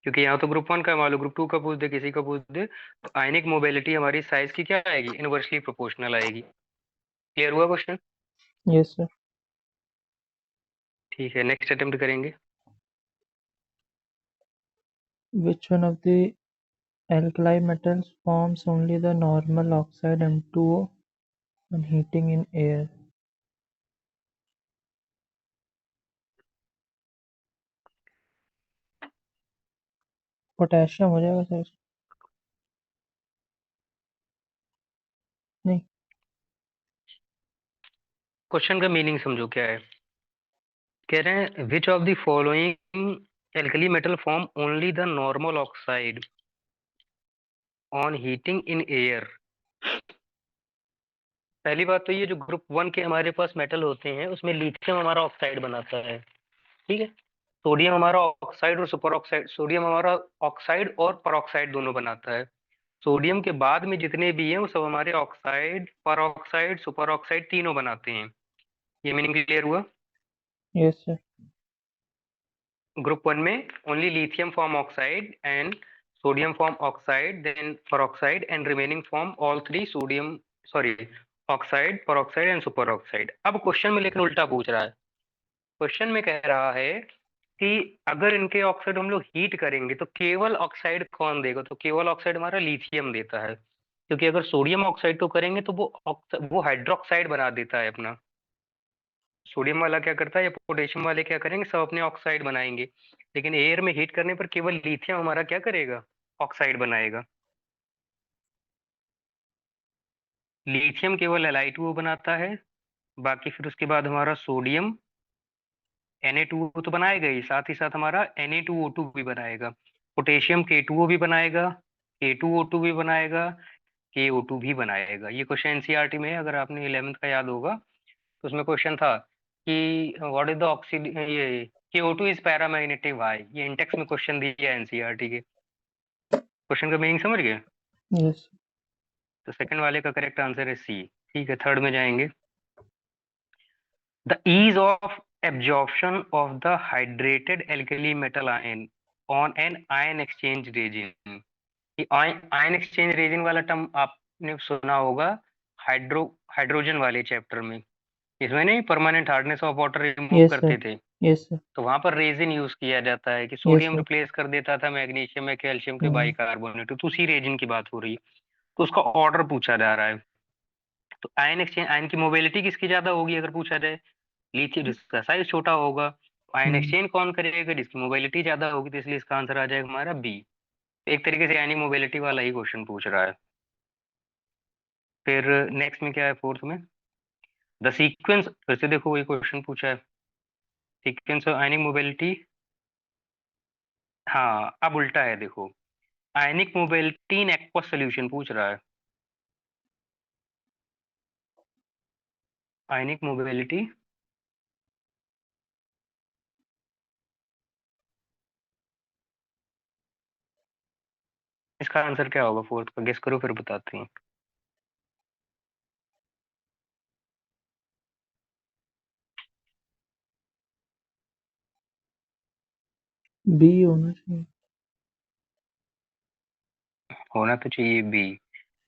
क्योंकि यहाँ तो ग्रुप वन का मान लो, ग्रुप टू का पूछ दे, किसी का पूछ दे, तो आयनिक मोबिलिटी हमारी साइज की क्या आएगी, इनवर्सली प्रोपोर्शनल आएगी। क्लियर हुआ क्वेश्चन? Yes sir. ठीक है, नेक्स्ट अटेम्प्ट करेंगे। Which one of the alkali metals forms only the normal oxide M2O on heating in air? Potassium हो जाएगा सर। नहीं। क्वेश्चन का मीनिंग समझो क्या है। कह रहे हैं विच of the following alkali metal form only the normal oxide on heating in air. पहली बात तो ये जो ग्रुप वन के हमारे पास मेटल होते हैं उसमें लिथियम हमारा ऑक्साइड बनाता है, ठीक है। सोडियम हमारा ऑक्साइड और सुपर ऑक्साइड, सोडियम हमारा ऑक्साइड और परऑक्साइड दोनों बनाता है। सोडियम के बाद में जितने भी हैं वो सब हमारे ऑक्साइड, परऑक्साइड, सुपर ऑक्साइड तीनों बनाते हैं। ये मीनिंग क्लियर हुआ? Yes sir. ग्रुप वन में only lithium form oxide and sodium form oxide, then peroxide, and remaining form all three sodium, sorry, oxide, peroxide and super oxide. अब question में लेकिन उल्टा पूछ रहा है। क्वेश्चन में कह रहा है कि अगर इनके ऑक्साइड हम लोग हीट करेंगे तो केवल ऑक्साइड कौन देगा, तो केवल ऑक्साइड हमारा लिथियम देता है। क्योंकि अगर सोडियम ऑक्साइड को करेंगे तो वो हाइड्रोक्साइड बना देता है अपना। सोडियम वाला क्या करता है या पोटेशियम वाले क्या करेंगे, सब अपने ऑक्साइड बनाएंगे। लेकिन एयर में हीट करने पर केवल लिथियम हमारा क्या करेगा, ऑक्साइड बनाएगा। लिथियम केवल Li2O बनाता है। बाकी फिर उसके बाद हमारा सोडियम Na2O तो बनाएगा ही, साथ हमारा Na2O2 भी बनाएगा। पोटेशियम K2O भी बनाएगा, K2O2 भी बनाएगा, KO2 भी बनाएगा। ये क्वेश्चन एनसीईआरटी में है, अगर आपने 11th का याद होगा तो उसमें क्वेश्चन था कि व्हाट इज द ऑक्सीड, ये KO2 इज पैरामैग्नेटिक वाई। ये इंटेक्स में क्वेश्चन दिया है एनसीईआरटी के। क्वेश्चन का मीनिंग समझ गए? यस। तो सेकंड वाले का करेक्ट आंसर है सी। ठीक है, थर्ड में जाएंगे। The ease of absorption of the hydrated alkali metal ion on an ion exchange reagent। ये आयन एक्सचेंज रेजिन वाला टर्म आपने सुना होगा हाइड्रोजन वाले चैप्टर में। इसमें नहीं permanent hardness of water remove yes sir. करते थे, यस सर। तो वहां पर रेजिन यूज किया जाता है कि यस सोडियम सर। रिप्लेस कर देता था मैग्नीशियम में कैल्शियम के बाइकार्बोनेट। तो उसी रेजिन की बात हो रही है, तो उसका ऑर्डर पूछा जा रहा है। तो आयन एक्सचेंज, आयन की मोबिलिटी किसकी ज्यादा होगी अगर पूछा जाए, लिथियम जिसका साइज छोटा होगा। आयन एक्सचेंज कौन करेगा, जिसकी मोबिलिटी ज्यादा होगी, तो इसलिए इसका आंसर आ जाएगा हमारा बी। एक तरीके से आयनिक मोबिलिटी वाला ही क्वेश्चन पूछ रहा है। फिर नेक्स्ट में क्या है, फोर्थ में द सीक्वेंस, फिर से देखो वही क्वेश्चन पूछा है, सीक्वेंस ऑफ आयनिक मोबिलिटी। हाँ अब उल्टा है देखो, आयनिक मोबिलिटी इन एक्वस सोल्यूशन पूछ रहा है। आयनिक मोबिलिटी, इसका आंसर क्या होगा फोर्थ का, गेस करो फिर बताते हैं। बी होना चाहिए। होना तो चाहिए बी,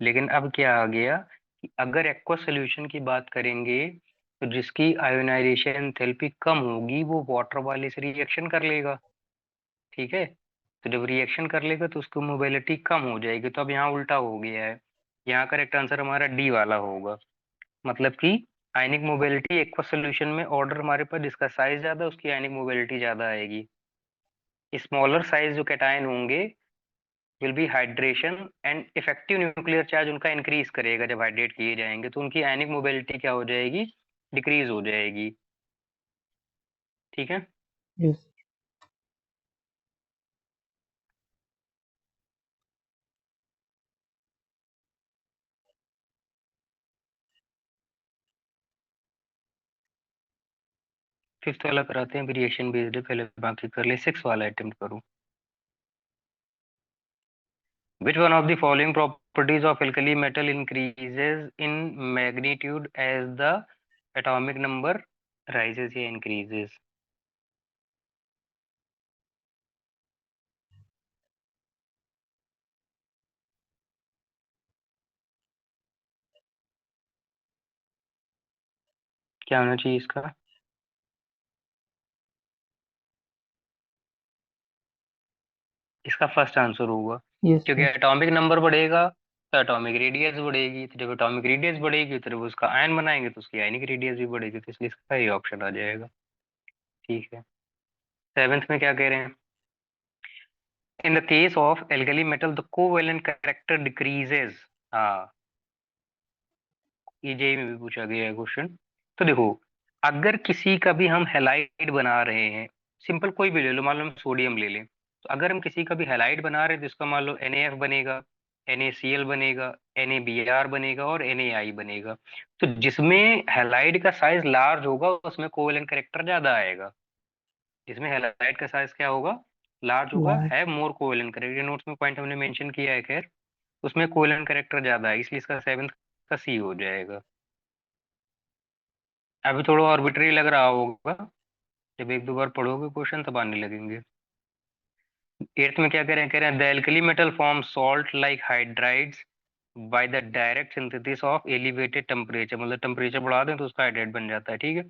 लेकिन अब क्या आ गया कि अगर एक्वस सोल्यूशन की बात करेंगे तो जिसकी आयोनाइजेशन एंथैल्पी कम होगी वो वाटर वाले से रिएक्शन कर लेगा, ठीक है। तो जब रिएक्शन कर लेगा तो उसकी मोबिलिटी कम हो जाएगी। तो अब यहाँ उल्टा हो गया है, यहाँ करेक्ट आंसर हमारा डी वाला होगा। मतलब कि आयनिक मोबिलिटी एक्वस सोल्यूशन में ऑर्डर हमारे पास जिसका साइज ज्यादा उसकी आयनिक मोबिलिटी ज्यादा आएगी। स्मॉलर साइज जो कैटायन होंगे will be hydration and effective nuclear charge उनका इंक्रीज करेगा, जब हाइड्रेट किए जाएंगे तो उनकी आयनिक मोबिलिटी क्या हो जाएगी, डिक्रीज हो जाएगी। ठीक है। यस। फिफ्थ वाला कराते हैं, वेरिएशन बेस्ड है, पहले बाकी कर ले, सिक्स वाला अटेम्प्ट करूँ। Which one of the following properties of alkali metal increases in magnitude as the atomic number rises या increases? क्या होना चाहिए इसका? इसका फर्स्ट आंसर होगा, यस क्योंकि सर। एटॉमिक नंबर बढ़ेगा तो एटॉमिक रेडियस बढ़ेगी, तो जब एटॉमिक रेडियस बढ़ेगी तो जब उसका आयन बनाएंगे तो उसकी आयनिक रेडियस भी बढ़ेगी, तो इसलिए इसका ये ऑप्शन आ जाएगा। ठीक है। सेवेंथ में क्या कह रहे हैं? In the case of alkali metal the covalent character decreases. हाँ, ये जेई में भी पूछा गया है क्वेश्चन। तो देखो, अगर किसी का भी हम हैलाइड बना रहे हैं, सिंपल कोई भी ले लो, मान लो हम सोडियम ले लें, तो अगर हम किसी का भी हैलाइड बना रहे हैं तो इसका मान लो NaF बनेगा, NaCl बनेगा, NaBr बनेगा और NaI बनेगा। तो जिसमें हैलाइड का साइज लार्ज होगा उसमें कोवेलेंट कैरेक्टर ज्यादा आएगा। जिसमें हैलाइड का साइज क्या होगा? लार्ज होगा, लार्ज। है मोर कोवेलेंट कैरेक्टर। नोट्स में पॉइंट हमने मेंशन किया है, खैर उसमें कोवेलेंट कैरेक्टर ज्यादा है, इसलिए इसका सेवेंथ का सी हो जाएगा। अभी थोड़ा ऑर्बिटरी लग रहा होगा, जब एक दो बार पढ़ोगे क्वेश्चन तब आने लगेंगे। एट्थ में क्या कह रहे हैं the alkali metal form salt like hydrides by the direct synthesis of elevated temperature, मतलब टेम्परेचर बढ़ा दें तो उसका हाइड्राइड बन जाता है। ठीक है।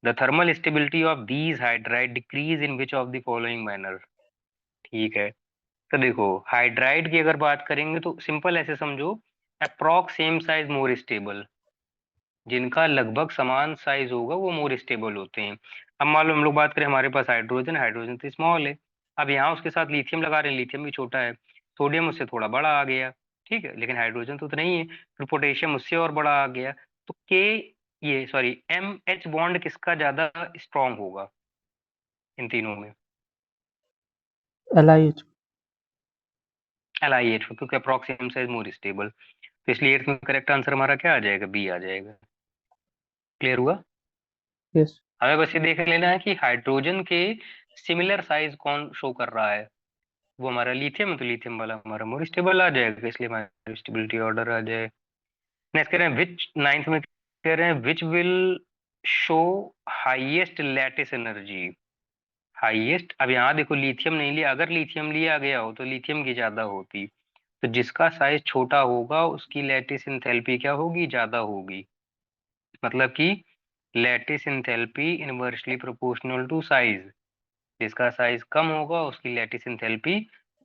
The thermal stability of these hydride decrease in which of the following manner. ठीक है। तो देखो, हाइड्राइड की अगर बात करेंगे तो सिंपल ऐसे समझो, approx same size more stable, जिनका लगभग समान साइज होगा वो मोर स्टेबल होते हैं। अब मान लो हम लोग बात करें, हमारे पास हाइड्रोजन, हाइड्रोजन तो स्मॉल है, अब यहाँ उसके साथ लिथियम लगा रहे हैं, लिथियम भी छोटा है, सोडियम उससे थोड़ा बड़ा आ गया, ठीक है, लेकिन हाइड्रोजन तो नहीं है, फिर पोटेशियम उससे और बड़ा आ गया। तो के, ये सॉरी MH बॉन्ड किसका ज्यादा स्ट्रांग होगा इन तीनों में? LiH। LiH, क्योंकि अप्रॉक्सिमेम साइज मोर स्टेबल। तो इसलिए एट्थ में करेक्ट आंसर हमारा क्या आ जाएगा? बी आ जाएगा। क्लियर हुआ? यस। हमें बस ये देख लेना है कि हाइड्रोजन के सिमिलर साइज कौन शो कर रहा है। वो हमारा लिथियम है, तो लिथियम वाला हमारा मोर स्टेबल आ जाएगा, इसलिए हमारा स्टेबिलिटी ऑर्डर आ जाए। नेक्स्ट कह रहे हैं विच, नाइन्थ में कह रहे हैं which will show highest lattice energy. Highest, अब यहाँ देखो लिथियम नहीं लिया, अगर लिथियम लिया गया हो तो लिथियम की ज्यादा होती, तो जिसका साइज छोटा होगा उसकी लैटिस एंथैल्पी क्या होगी? ज्यादा होगी। मतलब कि lattice enthalpy inversely proportional to size, जिसका साइज कम होगा उसकी लैटिस एंथैल्पी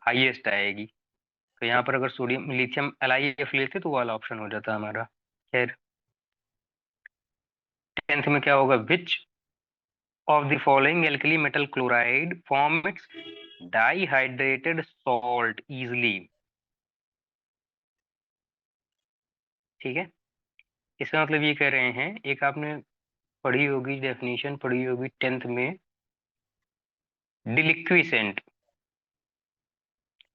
हाईएस्ट आएगी। तो यहाँ पर अगर सोडियम लिथियम LiF लेते तो वो वाला ऑप्शन हो जाता हमारा। खैर, टेंथ में क्या होगा? Which of the following alkali metal chloride form its dihydrated salt easily. ठीक है। इसका मतलब ये कह रहे हैं, एक आपने पढ़ी होगी, डेफिनेशन पढ़ी होगी टेंथ में, डिलिक्विसेंट।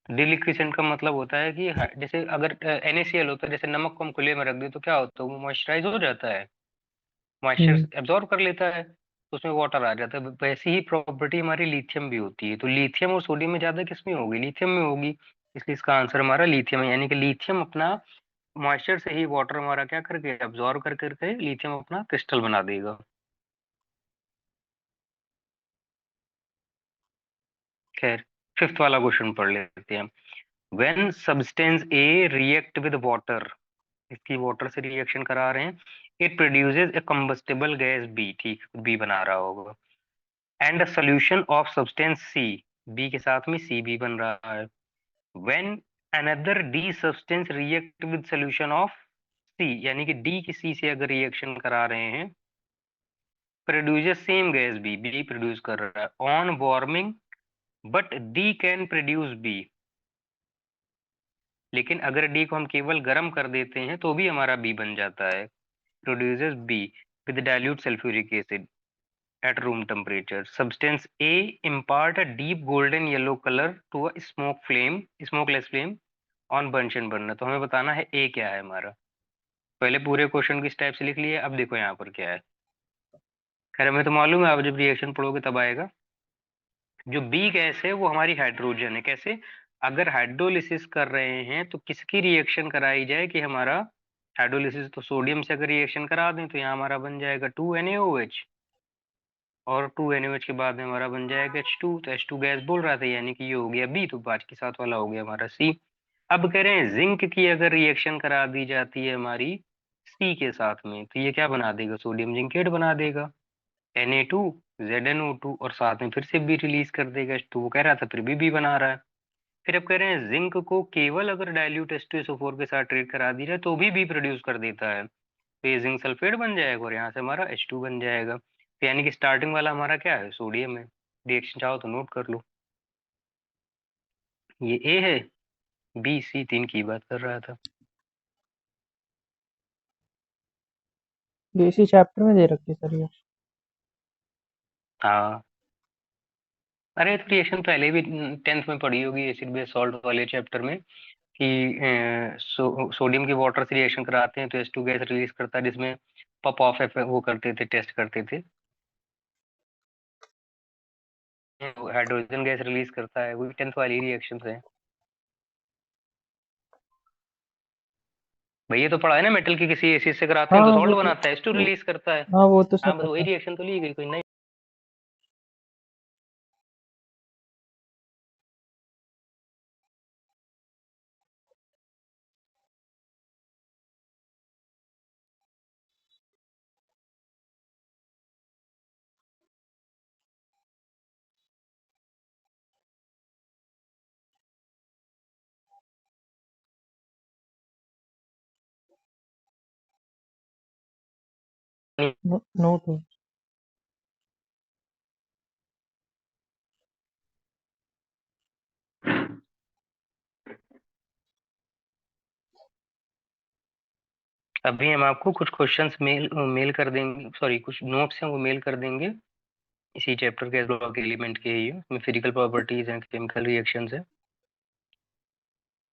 डिलिक्विसेंट का मतलब होता है कि जैसे अगर NaCl होता है, जैसे नमक को हम खुले में रख दे तो क्या होता है? वो मॉइस्चराइज हो जाता है, हम्म। मॉइस्चर एब्जॉर्ब कर लेता है, तो उसमें वाटर आ जाता है। वैसी ही प्रॉपर्टी हमारी लिथियम भी होती है। तो लिथियम और सोडियम में ज्यादा किसमें होगी? लिथियम में होगी, इसलिए इसका आंसर हमारा लिथियम है। यानी कि लिथियम अपना मॉइस्चर से ही वाटर हमारा क्या करके एब्जॉर्ब कर करके लिथियम अपना क्रिस्टल बना देगा। खैर, फिफ्थ वाला क्वेश्चन पढ़ लेते हैं। When substance A react with water, इसकी वाटर से रिएक्शन करा रहे हैं, it produces a combustible gas B, ठीक, बी बना रहा होगा, and a solution of substance C, B के साथ में सी भी बन रहा है। When another D substance react with solution of C, यानी कि डी की सी से अगर रिएक्शन करा रहे हैं, produces same gas B, B produce कर रहा है on warming, but D can produce B, लेकिन अगर डी को हम केवल गर्म कर देते हैं तो भी हमारा बी बन जाता है। Produces be with dilute sulphuric acid at room temperature. Substance A impart a deep golden yellow color to a smokeless flame on Bunsen burner. तो हमें बताना है A क्या है हमारा। पहले पूरे क्वेश्चन किस टाइप से लिख लिए, अब देखो यहाँ पर क्या है। खैर हमें तो मालूम है, आप जब रिएक्शन पढ़ोगे तब आएगा। जो बी गैस है वो हमारी हाइड्रोजन है। कैसे? अगर हाइड्रोलिसिस कर रहे हैं तो किसकी रिएक्शन कराई जाए कि हमारा हाइड्रोलिसिस, तो सोडियम से अगर रिएक्शन करा दें तो यहाँ हमारा बन जाएगा 2NaOH, और 2NaOH के बाद में हमारा बन जाएगा H2। तो H2 गैस बोल रहा था, यानी कि ये हो गया बी, तो बाज के साथ वाला हो गया हमारा सी। अब कह रहे हैं जिंक की अगर रिएक्शन करा दी जाती है हमारी सी के साथ में, तो ये क्या बना देगा, सोडियम जिंकेट बना देगा, Na2 ZnO2, और साथ में फिर से बी रिलीज कर देगा, तो वो कह रहा था फिर भी बना रहा है। फिर अब कह रहे हैं जिंक को केवल अगर डाइल्यूट H2SO4 के साथ ट्रीट करा दी जाए तो भी प्रोड्यूस कर देता है, तो ये जिंक सल्फेट बन जाएगा और यहाँ से हमारा H2 बन जाएगा। तो यानी कि स्टार्टिंग वाला हमारा क्या है, सोडियम है। रिएक्शन चाहो तो नोट कर लो, ये ए है, बी सी तीन की बात कर रहा था। ये इसी चैप्टर में दे रखी है सर ये। हाँ, अरे तो रिएक्शन पहले भी 10th में पढ़ी होगी एसिड बेस सॉल्ट वाले चैप्टर में, कि सोडियम की वाटर से रिएक्शन कराते हैं तो H2 गैस रिलीज करता है, जिसमें पप ऑफ वो करते थे, टेस्ट करते थे, हाइड्रोजन गैस रिलीज करता है, वही 10th वाली रिएक्शन है। भैया तो पढ़ा है ना, मेटल की किसी एसिड से कराते हैं हाँ तो वो सॉल्ट तो बनाता है, H2 वो, रिलीज करता है। हाँ वो तो हाँ, सब बस वही पता है। रिएक्शन तो ली गई, कोई नहीं। नो तो अभी हम आपको कुछ क्वेश्चंस मेल मेल कर देंगे, सॉरी कुछ नोट्स हैं वो मेल कर देंगे, इसी चैप्टर के ब्लॉक एलिमेंट के ही है, उसमें फिजिकल प्रॉपर्टीज हैं, केमिकल रिएक्शंस है,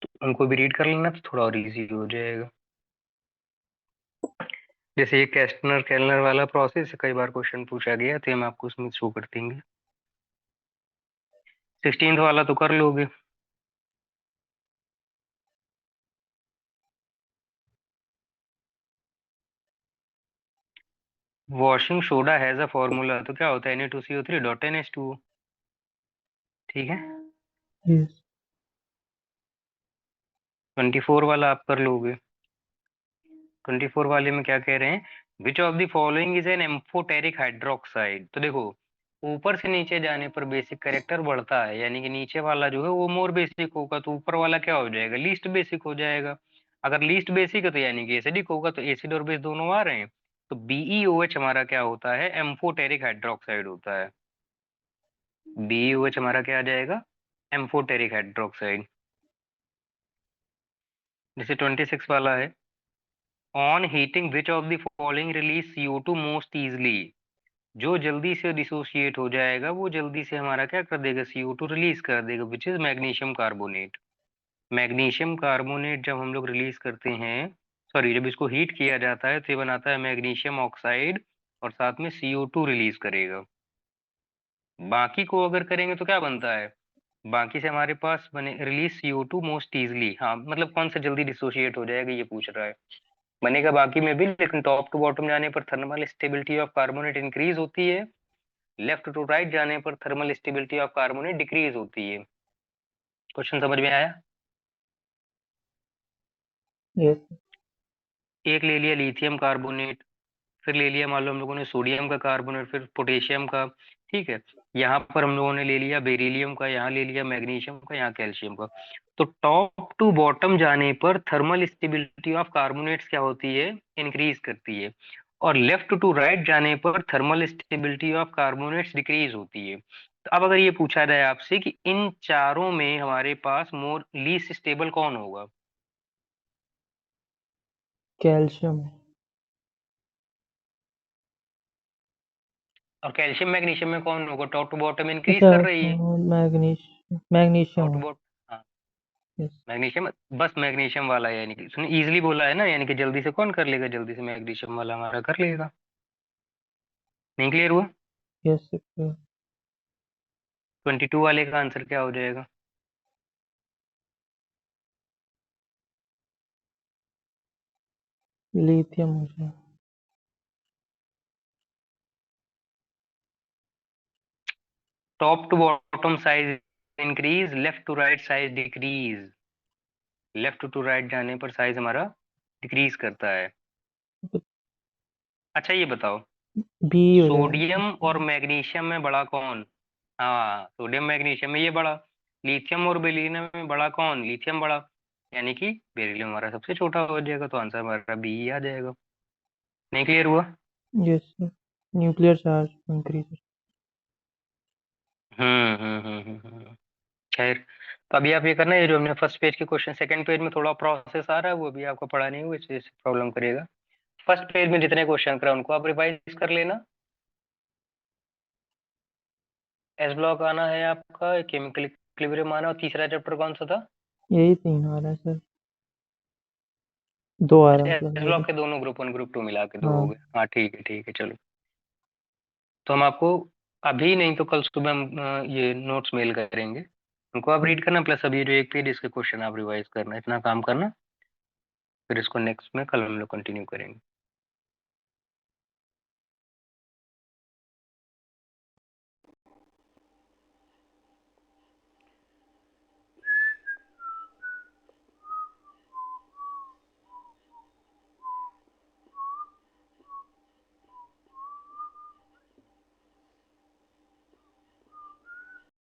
तो उनको भी रीड कर लेना तो थोड़ा और इजी हो जाएगा। जैसे ये कैस्टनर केल्नर वाला प्रोसेस कई बार क्वेश्चन पूछा गया, तो हम आपको उसमें शो कर देंगे। 16th वाला तो कर लोगे। Washing soda has a formula, तो क्या होता है, Na2CO3 डॉट NH2, ठीक है। यस 24 वाला आप कर लोगे। 24 वाले में क्या कह रहे हैं, विच of the following is an amphoteric hydroxide, तो देखो ऊपर से नीचे जाने पर बेसिक कैरेक्टर बढ़ता है, यानी कि नीचे वाला जो है वो मोर बेसिक होगा, तो ऊपर वाला क्या हो जाएगा, लीस्ट बेसिक हो जाएगा। अगर लीस्ट बेसिक है तो यानी कि एसिडिक होगा, तो एसिड और बेस दोनों आ रहे हैं, तो BeOH हमारा क्या होता है, एम्फोटेरिक हाइड्रोक्साइड होता है। BeOH हमारा क्या आ जाएगा, एम्फोटेरिक हाइड्रोक्साइड। जैसे 26 वाला है, on heating which of the following release CO2 most easily, जो जल्दी से डिसोसिएट हो जाएगा वो जल्दी से हमारा क्या कर देगा, CO2 रिलीज कर देगा, which is magnesium carbonate. Magnesium carbonate जब हम लोग रिलीज करते हैं, सॉरी जब इसको हीट किया जाता है तो ये बनाता है मैग्नीशियम ऑक्साइड, और साथ में CO2 रिलीज करेगा। बाकी को अगर करेंगे तो क्या बनता है, बाकी से हमारे पास बने रिलीज CO2 मोस्ट इजली, हाँ मतलब कौन सा जल्दी डिसोसिएट हो जाएगा ये पूछ रहा है। बनेगा बाकी में भी, लेकिन टॉप टू बॉटम जाने पर thermal stability of carbonate increase होती है, लेफ्ट टू राइट जाने पर thermal stability of carbonate decrease होती है। क्वेश्चन समझ में आया। यस एक ले लिया लिथियम कार्बोनेट, फिर ले लिया मान लो हम लोगों ने सोडियम का कार्बोनेट, फिर पोटेशियम का, ठीक है। यहाँ पर हम लोगों ने ले लिया बेरिलियम का, यहाँ ले लिया मैग्नीशियम का, यहाँ कैल्शियम का। तो टॉप टू बॉटम जाने पर थर्मल स्टेबिलिटी ऑफ कार्बोनेट्स क्या होती है, इंक्रीज करती है, और लेफ्ट टू राइट जाने पर thermal stability of carbonates decrease होती है। तो अब अगर ये पूछा जाए आपसे कि इन चारों में हमारे पास मोर लीस्ट स्टेबल कौन होगा, कैल्शियम और कैल्शियम मैग्नीशियम में कौन होगा, टॉप टू बॉटम इंक्रीज अच्छा कर रही है, मैग्नीशियम टॉप टू हो बॉटम। हाँ, यस मैग्नीशियम, बस मैग्नीशियम वाला है, यानी कि उसने इजीली बोला है ना, यानी कि जल्दी से कौन कर लेगा, जल्दी से मैग्नीशियम वाला हमारा कर लेगा। नहीं क्लियर हुआ। यस 22 वाले का आंसर क्या हो जाएगा, लिथियम हो जाएगा। Top to bottom size increase, left to right size decrease, left to right जाने पर साइज हमारा डिक्रीज करता है। अच्छा ये बताओ, बी हो सोडियम और जाएगा। मैग्नीशियम में बड़ा कौन? हाँ, सोडियम मैग्नीशियम में ये बड़ा। लिथियम और बेरिलियम में बड़ा कौन? लिथियम बड़ा। यानी कि बेरिलियम हमारा सबसे छोटा हो जाएगा, तो आंसर हमारा बी ही आ जाएगा। नहीं क्लियर हुआ? Yes sir, nuclear charge increase. खैर, तो अभी आप ये करना, ये जो हमने फर्स्ट पेज के क्वेश्चन, सेकंड पेज में थोड़ा प्रोसेस आ रहा है, वो भी आपको पढ़ा नहीं हुआ, इसलिए प्रॉब्लम करेगा। फर्स्ट पेज में जितने क्वेश्चन करा उनको आप रिवाइज कर लेना। एस ब्लॉक आना है आपका, केमिकल इक्विलिब्रियम आना, और तीसरा चैप्टर कौन सा था? यही 3 आ रहा है सर, 2 आ रहा है अच्छा, मतलब एस मेरे। ब्लॉक के दोनों ग्रुप 1 ग्रुप 2 मिला के दो हो हाँ। गए। हाँ ठीक है चलो। तो हम आपको अभी नहीं तो कल सुबह हम ये नोट्स मेल करेंगे, उनको आप ठीक। रीड करना, प्लस अभी जो एक पेज इसके क्वेश्चन आप रिवाइज करना, इतना काम करना। फिर इसको नेक्स्ट में कल हम लोग कंटिन्यू करेंगे।